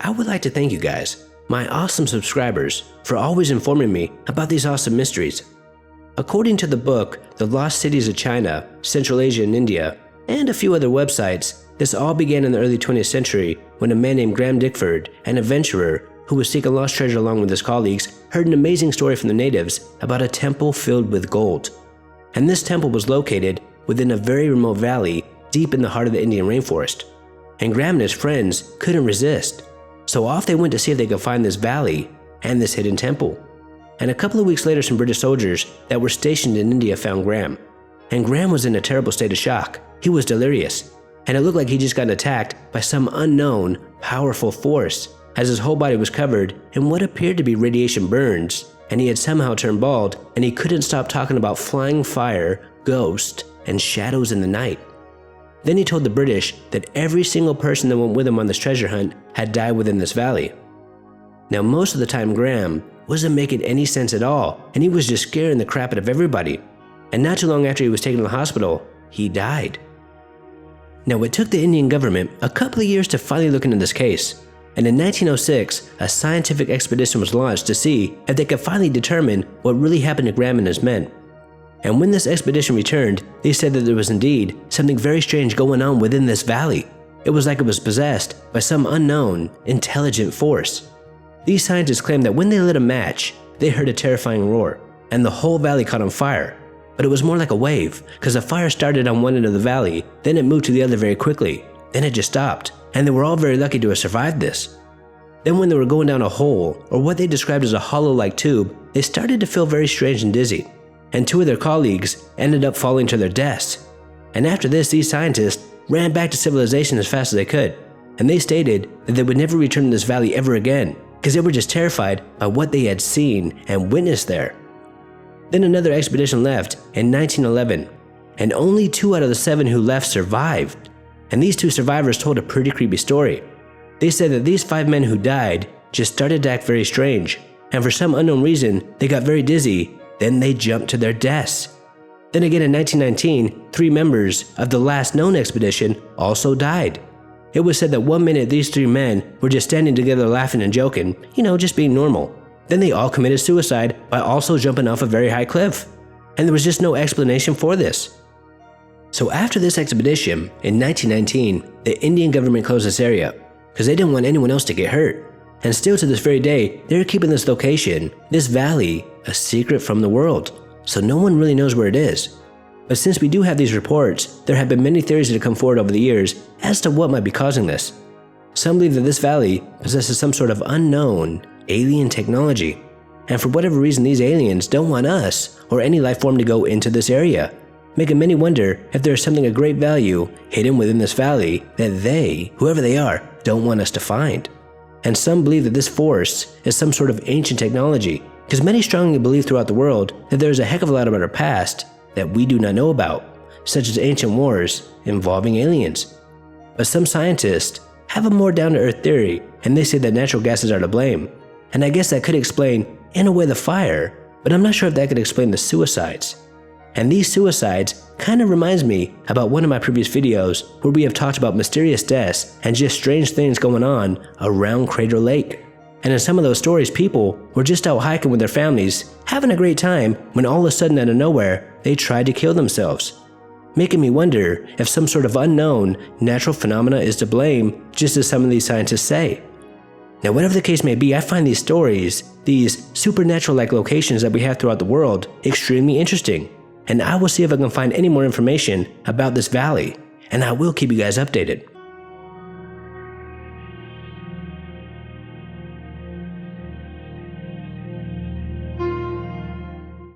I would like to thank you guys, my awesome subscribers, for always informing me about these awesome mysteries. According to the book, The Lost Cities of China, Central Asia and India, and a few other websites, this all began in the early 20th century when a man named Graham Dickford, an adventurer who was seeking lost treasure along with his colleagues, heard an amazing story from the natives about a temple filled with gold. And this temple was located within a very remote valley deep in the heart of the Indian rainforest. And Graham and his friends couldn't resist, so off they went to see if they could find this valley and this hidden temple. And a couple of weeks later, some British soldiers that were stationed in India found Graham. And Graham was in a terrible state of shock. He was delirious, and it looked like he just got attacked by some unknown, powerful force, as his whole body was covered in what appeared to be radiation burns, and he had somehow turned bald, and he couldn't stop talking about flying fire, ghosts, and shadows in the night. Then he told the British that every single person that went with him on this treasure hunt had died within this valley. Now, most of the time, Graham wasn't making any sense at all, and he was just scaring the crap out of everybody. And not too long after he was taken to the hospital, he died. Now, it took the Indian government a couple of years to finally look into this case, and in 1906, a scientific expedition was launched to see if they could finally determine what really happened to Graham and his men. And when this expedition returned, they said that there was indeed something very strange going on within this valley. It was like it was possessed by some unknown, intelligent force. These scientists claimed that when they lit a match, they heard a terrifying roar, and the whole valley caught on fire. But it was more like a wave, because the fire started on one end of the valley, then it moved to the other very quickly, then it just stopped, and they were all very lucky to have survived this. Then when they were going down a hole, or what they described as a hollow-like tube, they started to feel very strange and dizzy, and two of their colleagues ended up falling to their deaths. And after this, these scientists ran back to civilization as fast as they could, and they stated that they would never return to this valley ever again, because they were just terrified by what they had seen and witnessed there. Then another expedition left in 1911, and only 2 out of the 7 who left survived. And these 2 survivors told a pretty creepy story. They said that these 5 men who died just started to act very strange, and for some unknown reason, they got very dizzy, then they jumped to their deaths. Then again in 1919, 3 members of the last known expedition also died. It was said that one minute these 3 men were just standing together laughing and joking, just being normal. Then they all committed suicide by also jumping off a very high cliff. And there was just no explanation for this. So after this expedition, in 1919, the Indian government closed this area because they didn't want anyone else to get hurt. And still to this very day, they're keeping this location, this valley, a secret from the world. So no one really knows where it is. But since we do have these reports, there have been many theories that have come forward over the years as to what might be causing this. Some believe that this valley possesses some sort of unknown, alien technology, and for whatever reason these aliens don't want us or any life form to go into this area, making many wonder if there is something of great value hidden within this valley that they, whoever they are, don't want us to find. And some believe that this force is some sort of ancient technology, because many strongly believe throughout the world that there is a heck of a lot about our past that we do not know about, such as ancient wars involving aliens. But some scientists have a more down-to-earth theory, and they say that natural gases are to blame. And I guess that could explain, in a way, the fire, but I'm not sure if that could explain the suicides. And these suicides kind of reminds me about one of my previous videos where we have talked about mysterious deaths and just strange things going on around Crater Lake. And in some of those stories, people were just out hiking with their families, having a great time, when all of a sudden out of nowhere, they tried to kill themselves. Making me wonder if some sort of unknown natural phenomena is to blame, just as some of these scientists say. Now, whatever the case may be, I find these stories, these supernatural-like locations that we have throughout the world, extremely interesting. And I will see if I can find any more information about this valley, and I will keep you guys updated.